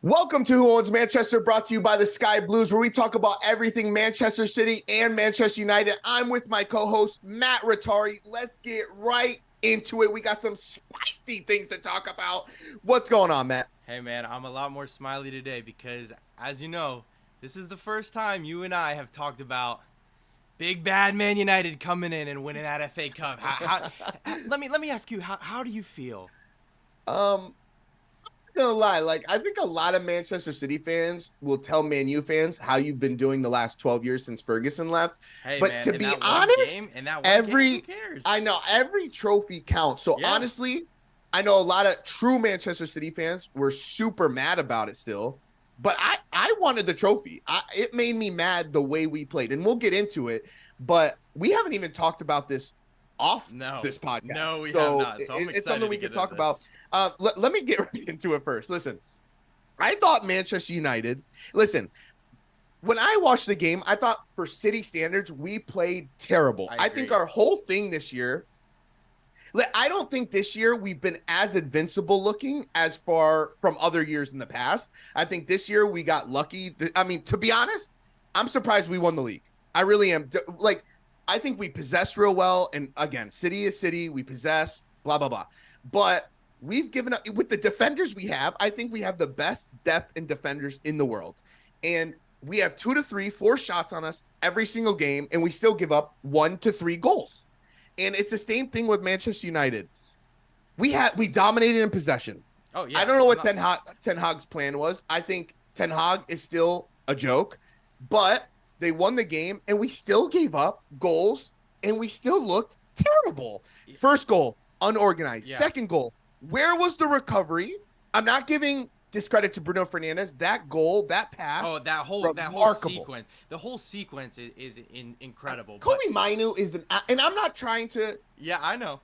Welcome to Who Owns Manchester, brought to you by the Sky Blues, where we talk about everything Manchester City and Manchester United. I'm with my co-host, Matt Rattari. Let's get right into it. We got some spicy things to talk about. What's going on, Matt? Hey man, I'm a lot more smiley today because, as you know, this is the first time you and I have talked about big bad Man United coming in and winning that FA Cup. Let me ask you, how do you feel? Um, not gonna lie, I think a lot of Manchester City fans will tell Man U fans how you've been doing the last 12 years since Ferguson left. Hey But man, to be honest, who I cares? know every trophy counts. So Yeah, honestly, I know a lot of true Manchester City fans were super mad about it still. But I wanted the trophy. It made me mad the way we played. And we'll get into it. But we haven't even talked about this off no, this podcast. no, we have So not. So I'm it's something excited to we could get into talk about. this. Let me get right into it first. Listen, I thought Manchester United, listen, when I watched the game, I thought for City standards, we played terrible. I I think agree. our whole thing this year, I don't think this year we've been as invincible looking as far from other years in the past. I think this year we got lucky. I mean, to be honest, I'm surprised we won the league. I really am. I think we possess real well. And again, City is City. We possess, blah, blah, blah. But we've given up with the defenders we have. I think we have the best depth in defenders in the world. And we have 2 to 3, 4 shots on us every single game, and we still give up 1 to 3 goals. And it's the same thing with Manchester United. We dominated in possession. Oh I yeah, don't know I'm what not. Ten Hag's plan was. I think Ten Hag is still a joke, but they won the game and we still gave up goals and we still looked terrible. First goal, unorganized. Yeah. Second goal, where was the recovery? I'm not giving discredit to Bruno Fernandes. That goal, that Oh, pass, that whole remarkable. sequence. The whole sequence is incredible. But Kobe Mainu is and I'm not trying to, yeah, I know.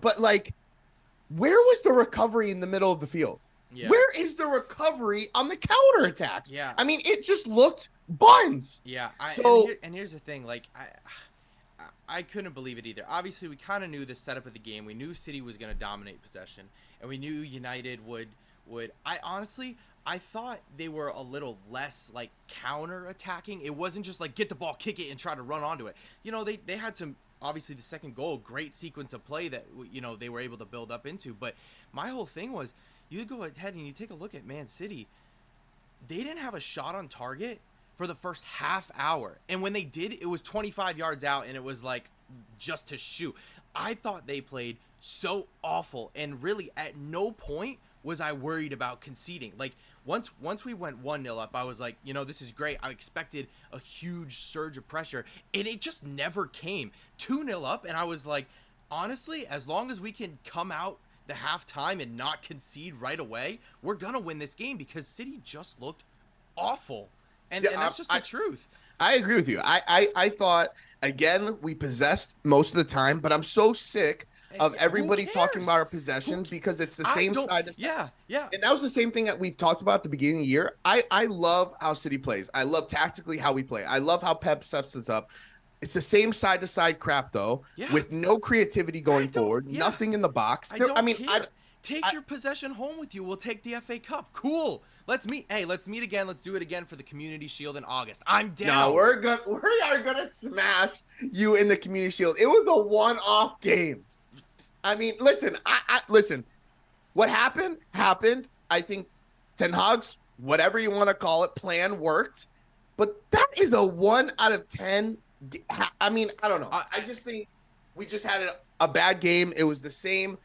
but where was the recovery in the middle of the field? Yeah. Where is the recovery on the counter attacks? Yeah. I mean, it just looked buns. Yeah, So and here's the thing, like I couldn't believe it either. Obviously, we kind of knew the setup of the game. We knew City was going to dominate possession, and we knew United would. I honestly, I thought they were a little less like counter attacking. It wasn't just like get the ball, kick it, and try to run onto it. They had some. Obviously, the second goal, great sequence of play that they were able to build up into. But my whole thing was, you go ahead and you take a look at Man City. They didn't have a shot on target for the first half hour. And when they did, it was 25 yards out and it was like just to shoot. I thought they played so awful, and really at no point was I worried about conceding. Like once we went 1-0 up, I was like, this is great. I expected a huge surge of pressure and it just never came. 2-0 up and I was like, honestly, as long as we can come out the halftime and not concede right away, we're gonna win this game because City just looked awful, and yeah, that's just the truth. I agree with you. I thought again we possessed most of the time, but I'm so sick of Who everybody talking about cares? our possession because it's the I same don't. side to side. Yeah, yeah, And that was the same thing that we talked about at the beginning of the year. I love how City plays. I love tactically how we play. I love how Pep sets us up. It's the same side to side crap though, yeah. with no creativity I going don't. forward, Yeah, nothing in the box. I I don't mean, care. Take I your possession home with you. We'll take the FA Cup. Cool. Let's meet. Hey, let's meet again. Let's do it again for the Community Shield in August. I'm no, down. we are gonna smash you in the Community Shield. It was a one-off game. I mean, listen, I listen. What happened. I think Ten Hag's, whatever you want to call it, plan worked. But that is a 1 out of 10. I mean, I don't know. I just think we just had a bad game. It was the same.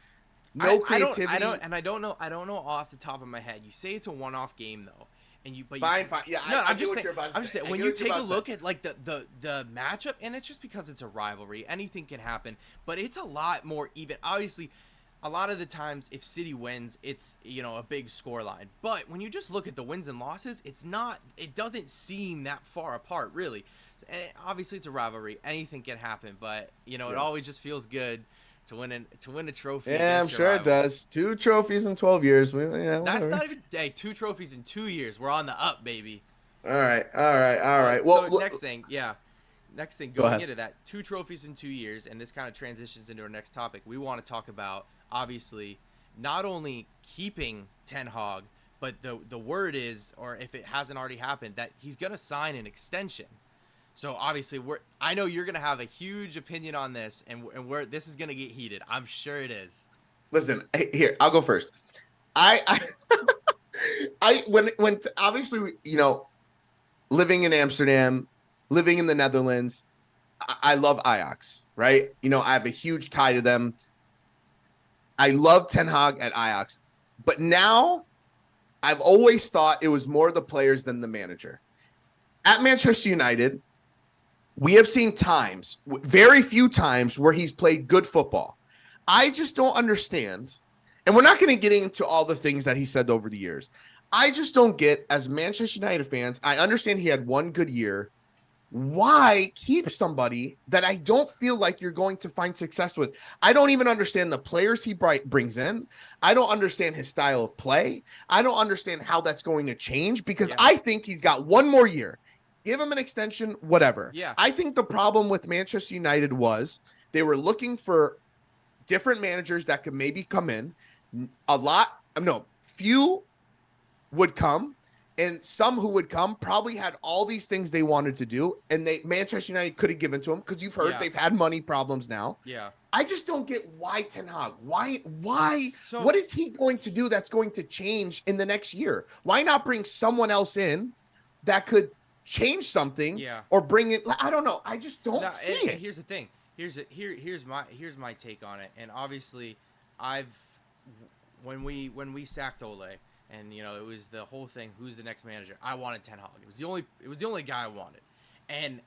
No creativity. I don't know. I don't know off the top of my head. You say it's a one-off game though, and Fine. Yeah, no, I I'm get just what saying. you're about to I'm just say. saying I when get you what you're take a about to look say. at like the matchup, and it's just because it's a rivalry. Anything can happen, but it's a lot more even. Obviously, a lot of the times if City wins, it's a big score line. But when you just look at the wins and losses, it's not. It doesn't seem that far apart, really. And obviously, it's a rivalry. Anything can happen, but it Yeah. always just feels good to win a trophy Yeah, I'm against your sure it rival. does. 2 trophies in 12 years. Yeah, That's whatever. not even 2 trophies in 2 years. We're on the up, baby. All right. All right. All right. So Well, next thing, yeah. Next thing, go going ahead. into that, 2 trophies in 2 years, and this kind of transitions into our next topic. We want to talk about, obviously, not only keeping Ten Hag, but the word is, or if it hasn't already happened, that he's gonna sign an extension. So obviously, I know you're gonna have a huge opinion on this, and where this is gonna get heated. I'm sure it is. Listen, here, I'll go first. I when obviously, living in Amsterdam, living in the Netherlands, I love Ajax, right? I have a huge tie to them. I love Ten Hag at Ajax, but now I've always thought it was more the players than the manager. At Manchester United, we have seen times, very few times, where he's played good football. I just don't understand. And we're not going to get into all the things that he said over the years. I just don't get, as Manchester United fans, I understand he had one good year. Why keep somebody that I don't feel like you're going to find success with? I don't even understand the players he brings in. I don't understand his style of play. I don't understand how that's going to change, because Yeah. I think he's got one more year. Give him an extension, whatever. Yeah. I think the problem with Manchester United was they were looking for different managers that could maybe come in. Few would come, and some who would come probably had all these things they wanted to do, and Manchester United could have given to them, because you've heard Yeah. they've had money problems now. Yeah. I just don't get why Ten Hag. Why? So What is he going to do that's going to change in the next year? Why not bring someone else in that could change something, yeah. or bring it? I don't know. I just don't see it. And here's the thing. Here's my take on it. And obviously, I've when we sacked Ole, and it was the whole thing. Who's the next manager? I wanted Ten Hag. It was the only guy I wanted. And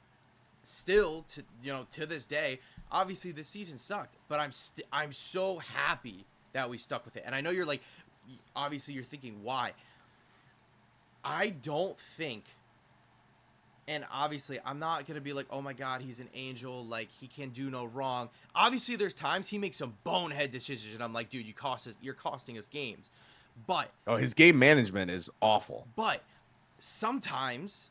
still, to this day, obviously this season sucked. But I'm so happy that we stuck with it. And I know you're like, obviously you're thinking why. I don't think. And obviously, I'm not going to be like, oh my God, he's an angel. Like, he can do no wrong. Obviously, there's times he makes some bonehead decisions, and I'm like, dude, you're costing us games. But his game management is awful. But sometimes,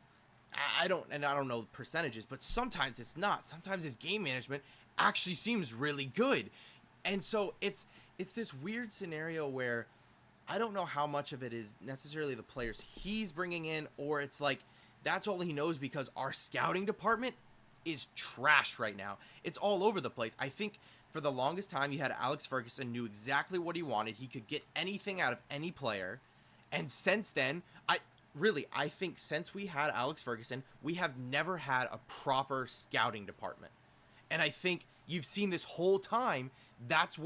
I don't know percentages, but sometimes it's not. Sometimes his game management actually seems really good. And so it's this weird scenario where I don't know how much of it is necessarily the players he's bringing in, or it's like, that's all he knows, because our scouting department is trash right now. It's all over the place. I think for the longest time, you had Alex Ferguson, knew exactly what he wanted. He could get anything out of any player. And since then, I think since we had Alex Ferguson, we have never had a proper scouting department. And I think you've seen this whole time, that's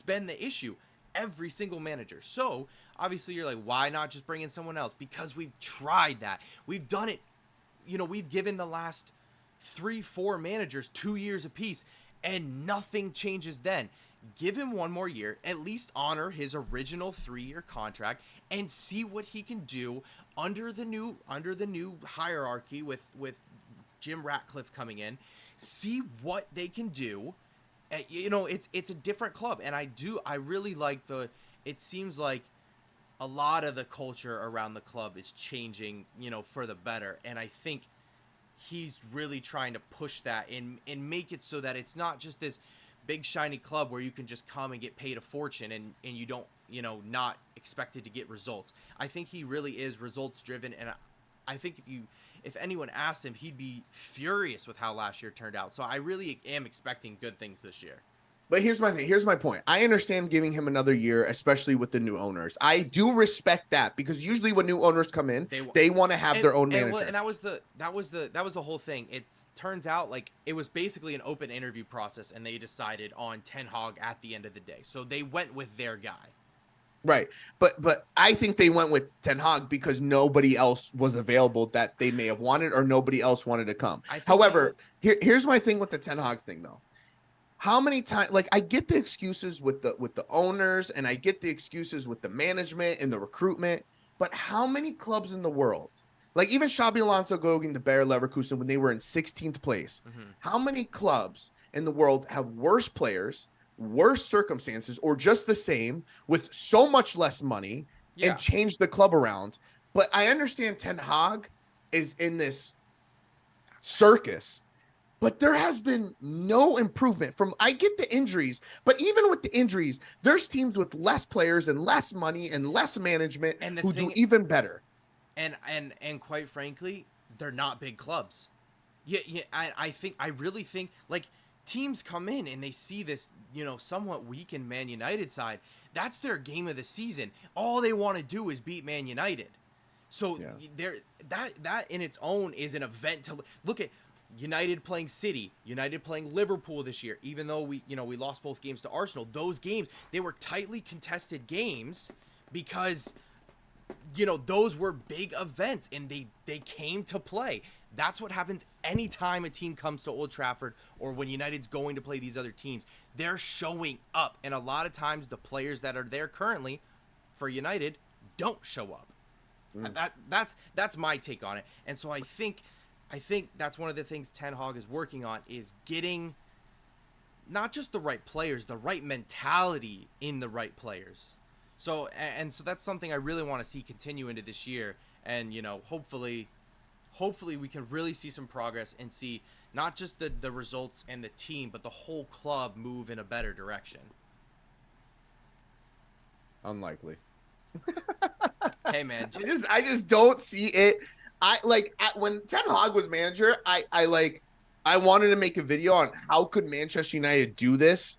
been the issue. Every single manager. So obviously you're like, why not just bring in someone else? Because we've tried that. We've done it. We've given the last 3-4 managers 2 years apiece, and nothing changes then. Give him one more year, at least honor his original 3-year contract, and see what he can do under the new hierarchy with Jim Ratcliffe coming in. See what they can do. It's a different club, and I really like it seems like a lot of the culture around the club is changing, for the better. And I think he's really trying to push that and make it so that it's not just this big shiny club where you can just come and get paid a fortune and you don't, not expected to get results. I think he really is results driven, and I think if anyone asked him, he'd be furious with how last year turned out. So I really am expecting good things this year. But here's my thing. Here's my point. I understand giving him another year, especially with the new owners. I do respect that, because usually when new owners come in, they want to have their own manager. And that was the whole thing. It turns out like it was basically an open interview process, and they decided on Ten Hag at the end of the day. So they went with their guy. Right. But I think they went with Ten Hag because nobody else was available that they may have wanted, or nobody else wanted to come. However, here's my thing with the Ten Hag thing, though. How many times, like, I get the excuses with the owners, and I get the excuses with the management and the recruitment, but how many clubs in the world, like even Xabi Alonso going to Bayer Leverkusen when they were in 16th place, how many clubs in the world have worse players, worse circumstances, or just the same with so much less money and change the club around? But I understand Ten Hag is in this circus. but there has been no improvement from. I get the injuries, but even with the injuries, there's teams with less players and less money and less management And the who do thing, even better. and quite frankly, they're not big clubs. Yeah. I really think like teams come in and they see this, somewhat weakened Man United side. That's their game of the season. All they want to do is beat Man United. So Yeah. there, that in its own is an event to look at. United playing City, United playing Liverpool this year. Even though we lost both games to Arsenal, those games, they were tightly contested games because those were big events and they came to play. That's what happens anytime a team comes to Old Trafford or when United's going to play these other teams. They're showing up, and a lot of times the players that are there currently for United don't show up. That's my take on it. And so I think that's one of the things Ten Hag is working on, is getting not just the right players, the right mentality in the right players. So that's something I really want to see continue into this year, and hopefully we can really see some progress and see not just the results and the team, but the whole club move in a better direction. Unlikely. Hey man, I just don't see it. When Ten Hag was manager, I wanted to make a video on how could Manchester United do this,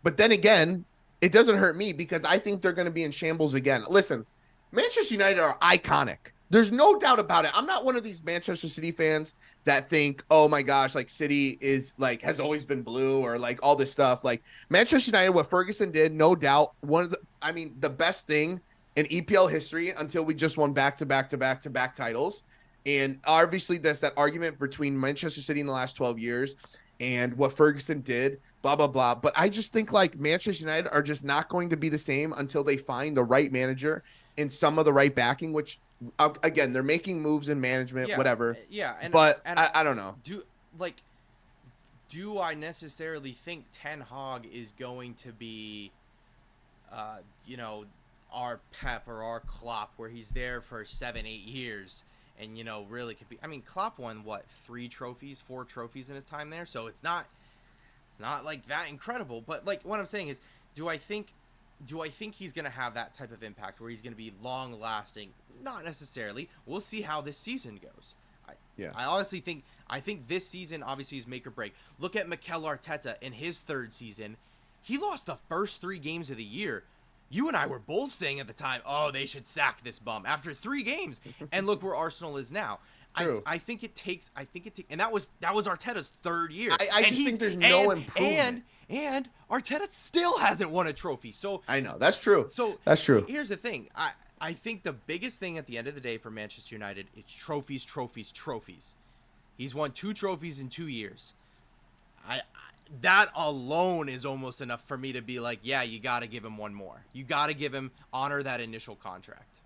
but then again, it doesn't hurt me because I think they're going to be in shambles again. Listen, Manchester United are iconic. There's no doubt about it. I'm not one of these Manchester City fans that think, oh my gosh, like City is like has always been blue or like all this stuff. Like Manchester United, what Ferguson did, no doubt, the best thing in EPL history until we just won back-to-back titles. And obviously, there's that argument between Manchester City in the last 12 years and what Ferguson did, blah, blah, blah. But I just think like Manchester United are just not going to be the same until they find the right manager and some of the right backing, which, again, they're making moves in management, whatever. Yeah. But I don't know. Do I necessarily think Ten Hag is going to be, our Pep or our Klopp, where he's there for 7-8 years and really could be. I mean, Klopp won what, 4 trophies in his time there, so it's not like that incredible. But like what I'm saying is, do I think he's going to have that type of impact where he's going to be long lasting? Not necessarily. We'll see how this season goes. I honestly think this season obviously is make or break. Look at Mikel Arteta in his 3rd season. He lost the first 3 games of the year. You and I were both saying at the time, oh, they should sack this bum after 3 games. And look where Arsenal is now. I think it takes, and that was Arteta's 3rd year. I just think there's no improvement. And Arteta still hasn't won a trophy. So I know that's true. So that's true. Here's the thing. I think the biggest thing at the end of the day for Manchester United is trophies. He's won 2 trophies in 2 years. That alone is almost enough for me to be like, yeah, you got to give him one more. You got to honor that initial contract.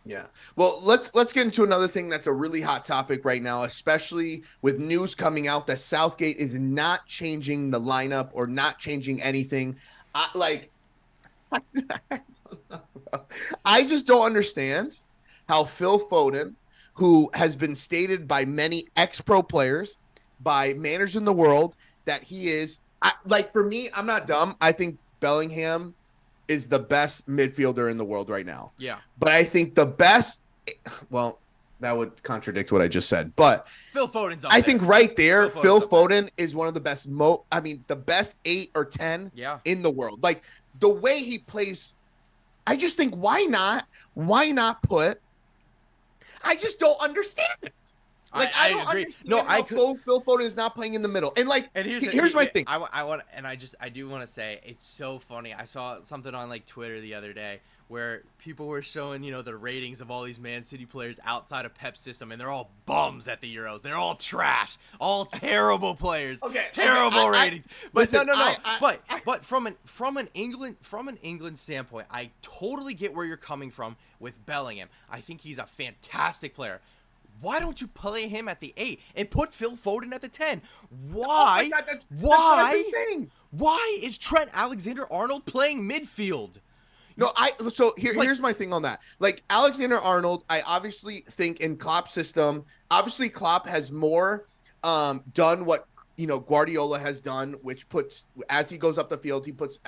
Yeah. Well, let's get into another thing that's a really hot topic right now, especially with news coming out that Southgate is not changing the lineup or not changing anything. I just don't understand how Phil Foden, who has been stated by many ex-pro players, by managers in the world, that he is for me, I'm not dumb. I think Bellingham is the best midfielder in the world right now. Yeah. But I think the best, well, that would contradict what I just said. But Phil Foden's up I there. think right there, Phil Foden is one of the best, the best 8 or 10 in the world. Like the way he plays, I just think why not put, I just don't understand it. Like I don't agree. Understand Phil Foden is not playing in the middle. And here's my thing. I do want to say it's so funny. I saw something on like Twitter the other day where people were showing, the ratings of all these Man City players outside of Pep's system, and they're all bums at the Euros. They're all trash, all terrible players, terrible ratings. But but from an England standpoint, I totally get where you're coming from with Bellingham. I think he's a fantastic player. Why don't you play him at the 8 and put Phil Foden at the 10? Why? Oh God, that's why is Trent Alexander-Arnold playing midfield? No, here's my thing on that. Like Alexander-Arnold, I obviously think in Klopp's system, obviously Klopp has more done what Guardiola has done, which puts, as he goes up the field, he puts,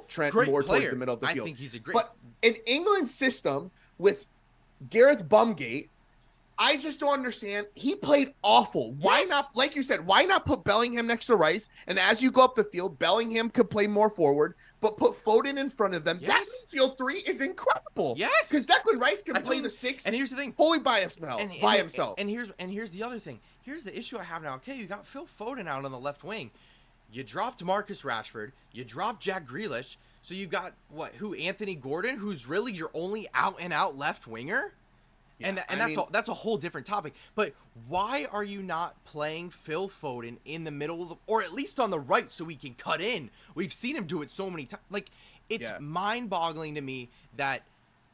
Trent Great more towards player. the middle of the I field. think he's a great. But in England's system with Gareth BUMgate, I just don't understand. He played awful. Why Yes. not, like you said, why not put Bellingham next to Rice? And as you go up the field, Bellingham could play more forward, but put Foden in front of them. That Yes. midfield three is incredible. Yes. Because Declan Rice can I play totally, the six and here's the thing. fully by himself. And here's the other thing. Here's the issue I have now. Okay, you got Phil Foden out on the left wing. You dropped Marcus Rashford. You dropped Jack Grealish. So you got Anthony Gordon, who's really your only out and out left winger. Yeah, and that's a whole different topic. But why are you not playing Phil Foden in the middle of or at least on the right so we can cut in? We've seen him do it so many times. Like, it's mind-boggling to me that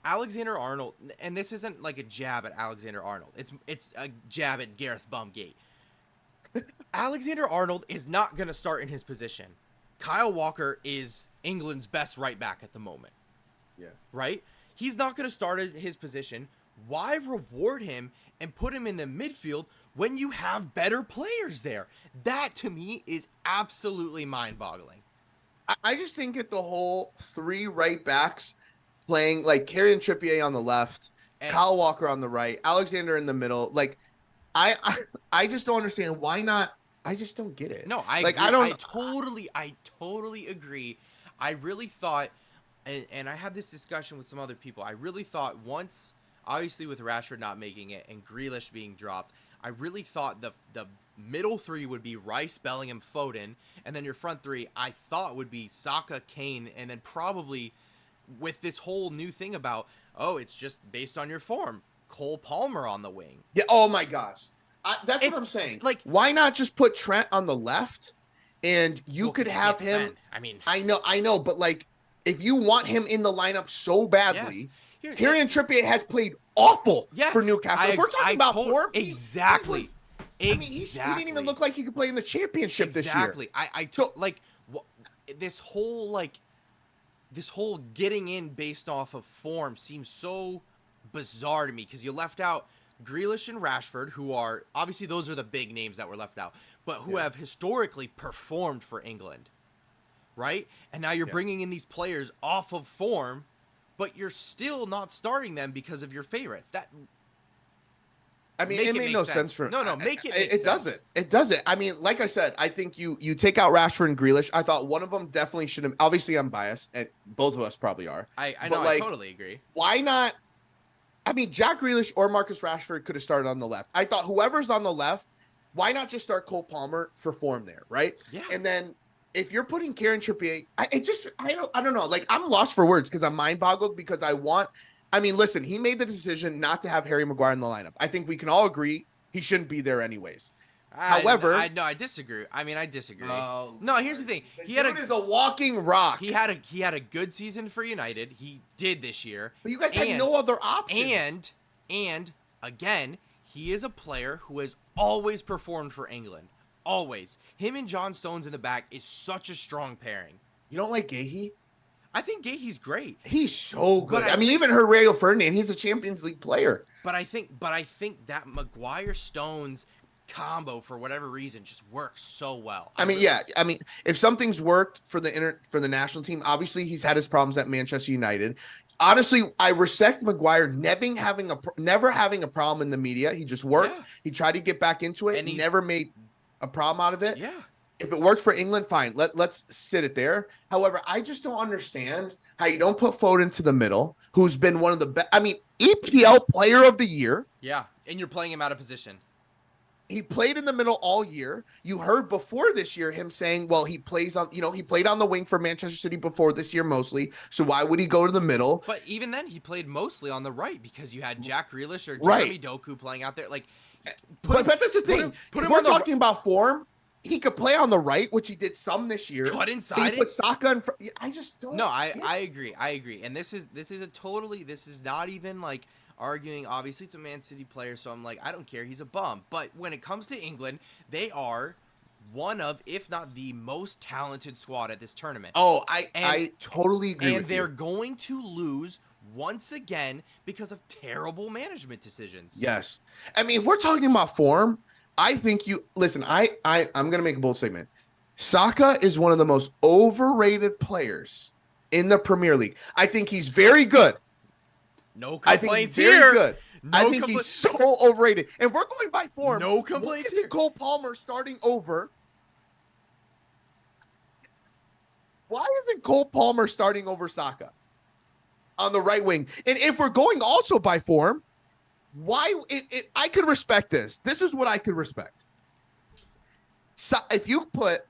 Alexander Arnold, and this isn't like a jab at Alexander Arnold. It's a jab at Gareth BUMgate. Alexander Arnold is not going to start in his position. Kyle Walker is England's best right back at the moment. Yeah. Right? He's not going to start at his position. Why reward him and put him in the midfield when you have better players there? That, to me, is absolutely mind-boggling. I just think the whole three right backs playing, like Kieran Trippier on the left, and Kyle Walker on the right, Alexander in the middle. Like, I just don't understand why not. I just don't get it. No, I like agree. I totally agree. I really thought, and I had this discussion with some other people. I really thought once. Obviously, with Rashford not making it and Grealish being dropped, I really thought the middle three would be Rice, Bellingham, Foden, and then your front three I thought would be Saka, Kane, and then probably with this whole new thing about, it's just based on your form, Cole Palmer on the wing. Yeah. Oh my gosh, that's what I'm saying. Like, why not just put Trent on the left, and you could have him. I mean, I know, but like, if you want him in the lineup so badly. Yes. Kieran Trippier has played awful for Newcastle. If we're talking about form, exactly. He didn't even look like he could play in the championship this year. Exactly. This whole getting in based off of form seems so bizarre to me because you left out Grealish and Rashford, who are obviously those are the big names that were left out, but who have historically performed for England, right? And now you're bringing in these players off of form. But you're still not starting them because of your favorites. It made no sense for make it. It doesn't. It doesn't. I mean, like I said, I think you take out Rashford and Grealish. I thought one of them definitely should have. Obviously, I'm biased, and both of us probably are. I know. I totally agree. Why not? I mean, Jack Grealish or Marcus Rashford could have started on the left. I thought whoever's on the left, why not just start Cole Palmer for form there, right? Yeah. And then. If you're putting Kieran Trippier, I don't know. Like, I'm lost for words because I'm mind boggled because listen, he made the decision not to have Harry Maguire in the lineup. I think we can all agree he shouldn't be there anyways. However, I disagree. I disagree. No, here's the thing. He is a walking rock. He had a good season for United. He did this year. But you guys had no other options. And again, he is a player who has always performed for England. Always. Him and John Stones in the back is such a strong pairing. You don't like Gahey? I think Gahey's great. He's so good. I mean, even Rio Ferdinand, he's a Champions League player. But I think that Maguire Stones combo for whatever reason just works so well. If something's worked for the national team, obviously he's had his problems at Manchester United. Honestly, I respect Maguire never having a problem in the media. He just worked. Yeah. He tried to get back into it and he never made a problem out of it. Yeah. If it worked for England, fine. Let's sit it there. However, I just don't understand how you don't put Foden to the middle, who's been one of the best. EPL Player of the Year. Yeah, and you're playing him out of position. He played in the middle all year. You heard before this year him saying, well, he played on the wing for Manchester City before this year mostly. So why would he go to the middle? But even then, he played mostly on the right because you had Jack Grealish or Jeremy Doku playing out there. But that's the thing. If we're talking about form, he could play on the right, which he did some this year. Cut inside it. Put Saka in front. I just don't. No, I agree. And this is not even like arguing. Obviously, it's a Man City player, so I'm like, I don't care. He's a bum. But when it comes to England, they are one of, if not the most talented squad at this tournament. Oh, I totally agree. And they're going to lose once again because of terrible management decisions. Yes. If we're talking about form, I think you listen. I'm going to make a bold statement. Saka is one of the most overrated players in the Premier League. I think he's very good. No I think he's complaints very here. good. I No think he's complaints. so overrated. And we're going by form. No Why complaints isn't here. Cole Palmer starting over? Why isn't Cole Palmer starting over Saka on the right wing? And if we're going also by form, why I could respect this. This is what I could respect. So if you put,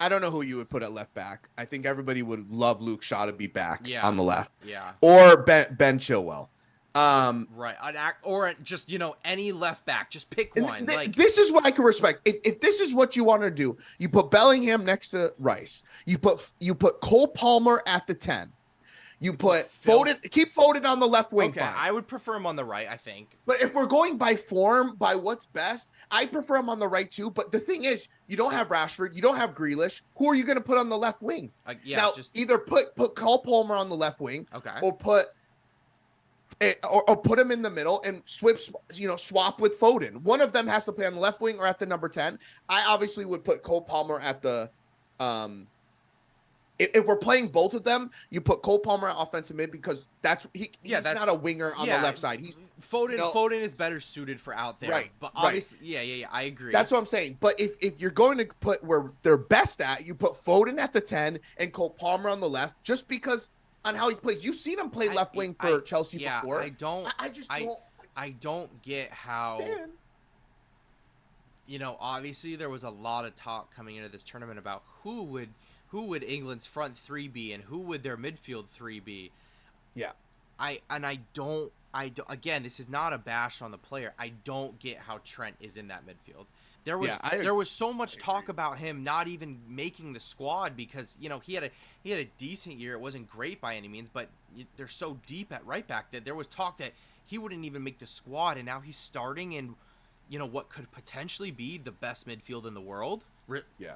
I don't know who you would put at left back. I think everybody would love Luke Shaw to be back on the left. Yeah. Or Ben Chilwell. Right. Or just, any left back. Just pick one. This is what I can respect. If this is what you want to do, you put Bellingham next to Rice. You put Cole Palmer at the 10. You put Foden, keep Foden on the left wing. Okay, fine. I would prefer him on the right, I think. But if we're going by form, by what's best, I prefer him on the right too. But the thing is, you don't have Rashford, you don't have Grealish. Who are you going to put on the left wing? Now, either put Cole Palmer on the left wing, or put him in the middle and swap with Foden. One of them has to play on the left wing or at the number 10. I obviously would put Cole Palmer at the if we're playing both of them, you put Cole Palmer at offensive mid because he's not a winger on the left side. He's Foden is better suited for out there. Right. But obviously, yeah, I agree. That's what I'm saying. But if you're going to put where they're best at, you put Foden at the 10 and Cole Palmer on the left, just because on how he plays. You've seen him play left wing for Chelsea before. I don't get how. Obviously there was a lot of talk coming into this tournament about who would England's front three be and who would their midfield three be. Yeah. Again, this is not a bash on the player. I don't get how Trent is in that midfield. There was so much talk about him not even making the squad because, he had a decent year. It wasn't great by any means, but they're so deep at right back that there was talk that he wouldn't even make the squad, and now he's starting in what could potentially be the best midfield in the world. Yeah.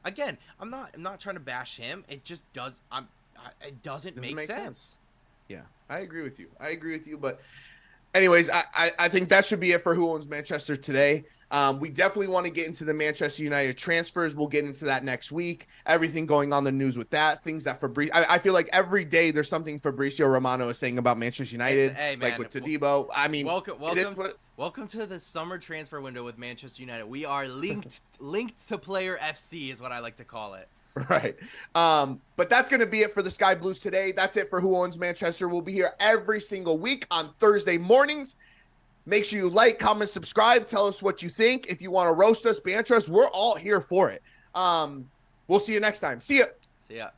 Again, I'm not trying to bash him. It just it doesn't make sense. Yeah, I agree with you. But anyways, I think that should be it for Who Owns Manchester today. We definitely want to get into the Manchester United transfers. We'll get into that next week. Everything going on in the news with that. Things that I feel like every day there's something Fabrizio Romano is saying about Manchester United. Like with Todibo. I mean, welcome to the summer transfer window with Manchester United. We are linked to Player FC is what I like to call it. Right. But that's going to be it for the Sky Blues today. That's it for Who Owns Manchester. We'll be here every single week on Thursday mornings. Make sure you like, comment, subscribe. Tell us what you think. If you want to roast us, banter us, we're all here for it. We'll see you next time. See ya. See ya.